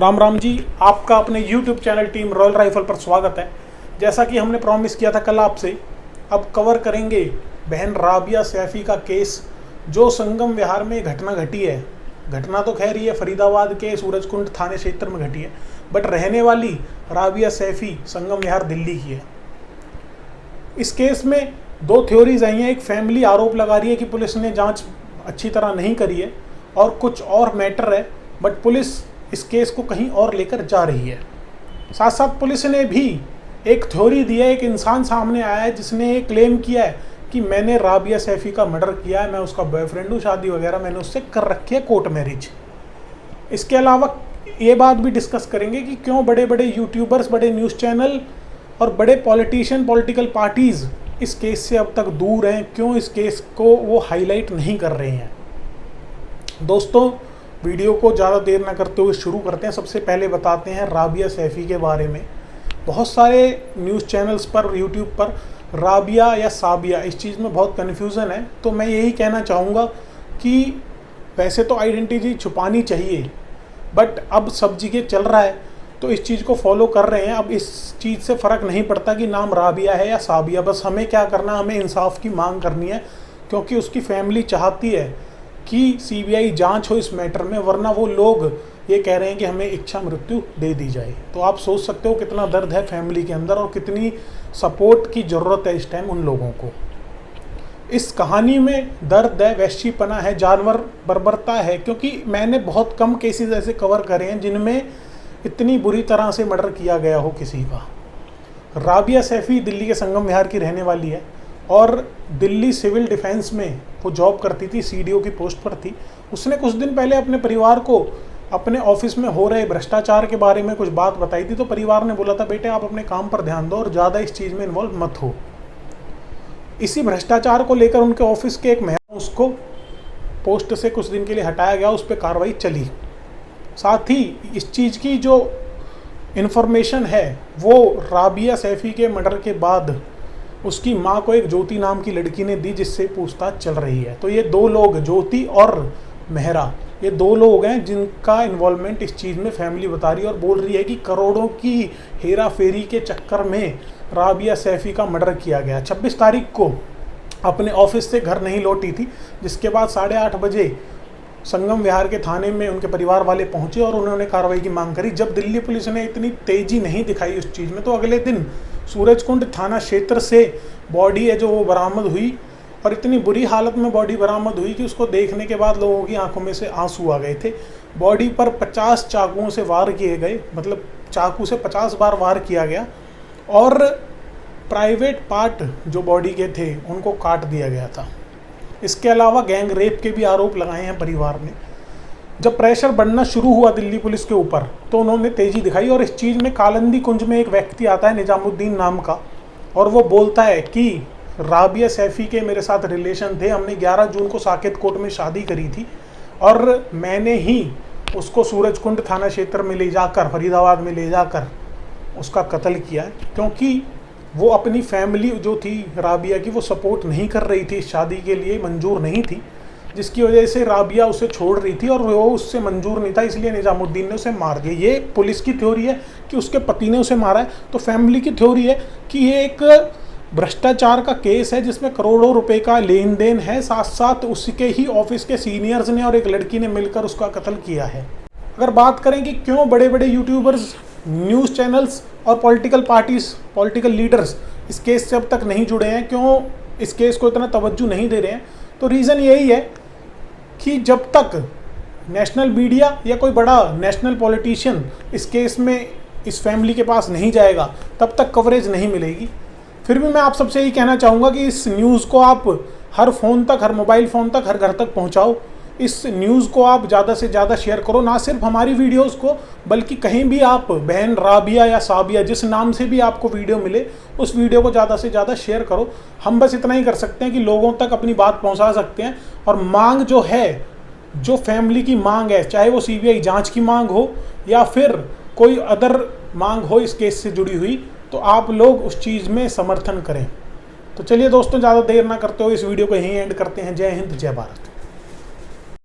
राम राम जी, आपका अपने YouTube channel team royal rifle पर स्वागत है। जैसा कि हमने प्रॉमिस किया था कल आपसे, अब कवर करेंगे बहन राबिया सैफी का केस जो संगम विहार में घटना घटी है। घटना तो खैर ये फरीदाबाद के सूरजकुंड थाने क्षेत्र में घटी है, बट रहने वाली राबिया सैफी संगम विहार दिल्ली की है। इस केस में दो थ्योरीज आई हैं। एक फैमिली आरोप लगा रही है कि पुलिस ने जांच अच्छी तरह नहीं करी है, और कुछ और मैटर है, बट पुलिस इस केस को कहीं और लेकर जा रही है। साथ साथ पुलिस ने भी एक थ्योरी दी है। एक इंसान सामने आया है जिसने ये क्लेम किया है कि मैंने राबिया सैफी का मर्डर किया है, मैं उसका बॉयफ्रेंड हूँ, शादी वगैरह मैंने उससे कर रखी है, कोर्ट मैरिज। इसके अलावा ये बात भी डिस्कस करेंगे कि क्यों बड़े बड़े यूट्यूबर्स, बड़े न्यूज़ चैनल और बड़े पॉलिटिशियन, पॉलिटिकल पार्टीज़ इस केस से अब तक दूर हैं, क्यों इस केस को वो हाईलाइट नहीं कर रहे हैं। दोस्तों, वीडियो को ज़्यादा देर ना करते हुए शुरू करते हैं। सबसे पहले बताते हैं राबिया सैफी के बारे में। बहुत सारे न्यूज़ चैनल्स पर, यूट्यूब पर राबिया या साबिया, इस चीज़ में बहुत कन्फ्यूज़न है। तो मैं यही कहना चाहूँगा कि वैसे तो आइडेंटिटी छुपानी चाहिए, बट अब सब जगह चल रहा है तो इस चीज़ को फॉलो कर रहे हैं। अब इस चीज़ से फ़र्क नहीं पड़ता कि नाम राबिया है या साबिया, बस हमें क्या करना, हमें इंसाफ की मांग करनी है, क्योंकि उसकी फैमिली चाहती है कि सीबीआई जांच हो इस मैटर में, वरना वो लोग ये कह रहे हैं कि हमें इच्छा मृत्यु दे दी जाए। तो आप सोच सकते हो कितना दर्द है फैमिली के अंदर और कितनी सपोर्ट की ज़रूरत है इस टाइम उन लोगों को। इस कहानी में दर्द है, वैश्यपना है, जानवर बर्बरता है, क्योंकि मैंने बहुत कम केसेस ऐसे कवर करे हैं जिनमें इतनी बुरी तरह से मर्डर किया गया हो किसी का। राबिया सैफी दिल्ली के संगम विहार की रहने वाली है और दिल्ली सिविल डिफेंस में वो जॉब करती थी, सीडीओ की पोस्ट पर थी। उसने कुछ दिन पहले अपने परिवार को अपने ऑफिस में हो रहे भ्रष्टाचार के बारे में कुछ बात बताई थी। तो परिवार ने बोला था, बेटे आप अपने काम पर ध्यान दो और ज़्यादा इस चीज़ में इन्वॉल्व मत हो। इसी भ्रष्टाचार को लेकर उनके ऑफिस के एक महिला, उसको पोस्ट से कुछ दिन के लिए हटाया गया, उस पर कार्रवाई चली। साथ ही इस चीज़ की जो इन्फॉर्मेशन है वो राबिया सैफी के मर्डर के बाद उसकी माँ को एक ज्योति नाम की लड़की ने दी, जिससे पूछताछ चल रही है। तो ये दो लोग, ज्योति और मेहरा, ये दो लोग हैं जिनका इन्वॉल्वमेंट इस चीज़ में फैमिली बता रही है और बोल रही है कि करोड़ों की हेरा फेरी के चक्कर में राबिया सैफी का मर्डर किया गया। 26 तारीख को अपने ऑफिस से घर नहीं लौटी थी, जिसके बाद 8:30 बजे संगम विहार के थाने में उनके परिवार वाले पहुंचे और उन्होंने कार्रवाई की मांग करी। जब दिल्ली पुलिस ने इतनी तेज़ी नहीं दिखाई उस चीज़ में, तो अगले दिन सूरजकुंड थाना क्षेत्र से बॉडी है जो वो बरामद हुई, और इतनी बुरी हालत में बॉडी बरामद हुई कि उसको देखने के बाद लोगों की आंखों में से आंसू आ गए थे। बॉडी पर 50 चाकुओं से वार किए गए, मतलब चाकू से 50 बार वार किया गया, और प्राइवेट पार्ट जो बॉडी के थे उनको काट दिया गया था। इसके अलावा गैंग रेप के भी आरोप लगाए हैं परिवार ने। जब प्रेशर बढ़ना शुरू हुआ दिल्ली पुलिस के ऊपर, तो उन्होंने तेज़ी दिखाई, और इस चीज़ में कालंदी कुंज में एक व्यक्ति आता है निजामुद्दीन नाम का, और वो बोलता है कि राबिया सैफी के मेरे साथ रिलेशन थे, हमने 11 जून को साकेत कोर्ट में शादी करी थी, और मैंने ही उसको सूरजकुंड थाना क्षेत्र में ले जाकर, फरीदाबाद में ले जाकर उसका कत्ल किया है, क्योंकि वो अपनी फैमिली जो थी राबिया की, वो सपोर्ट नहीं कर रही थी, शादी के लिए मंजूर नहीं थी, जिसकी वजह से राबिया उसे छोड़ रही थी और वो उससे मंजूर नहीं था, इसलिए निजामुद्दीन ने उसे मार दिया। ये पुलिस की थ्योरी है कि उसके पति ने उसे मारा है। तो फैमिली की थ्योरी है कि ये एक भ्रष्टाचार का केस है जिसमें करोड़ों रुपए का लेन देन है, साथ साथ उसके ही ऑफिस के सीनियर्स ने और एक लड़की ने मिलकर उसका कत्ल किया है। अगर बात करें कि क्यों बड़े बड़े यूट्यूबर्स, न्यूज़ चैनल्स और पॉलिटिकल पार्टीज़, पॉलिटिकल लीडर्स इस केस से अब तक नहीं जुड़े हैं, क्यों इस केस को इतना तवज्जो नहीं दे रहे हैं, तो रीज़न यही है कि जब तक नेशनल मीडिया या कोई बड़ा नेशनल पॉलिटिशियन इस केस में इस फैमिली के पास नहीं जाएगा, तब तक कवरेज नहीं मिलेगी। फिर भी मैं आप सबसे यही कहना चाहूँगा कि इस न्यूज़ को आप हर फ़ोन तक, हर मोबाइल फ़ोन तक, हर घर तक पहुँचाओ। इस न्यूज़ को आप ज़्यादा से ज़्यादा शेयर करो, ना सिर्फ हमारी वीडियोस को, बल्कि कहीं भी आप बहन राबिया या साबिया, जिस नाम से भी आपको वीडियो मिले, उस वीडियो को ज़्यादा से ज़्यादा शेयर करो। हम बस इतना ही कर सकते हैं कि लोगों तक अपनी बात पहुंचा सकते हैं। और मांग जो है, जो फैमिली की मांग है, चाहे वो सीबीआई जांच की मांग हो या फिर कोई अदर मांग हो इस केस से जुड़ी हुई, तो आप लोग उस चीज़ में समर्थन करें। तो चलिए दोस्तों, ज़्यादा देर ना करते हो, इस वीडियो को यहीं एंड करते हैं। जय हिंद, जय भारत।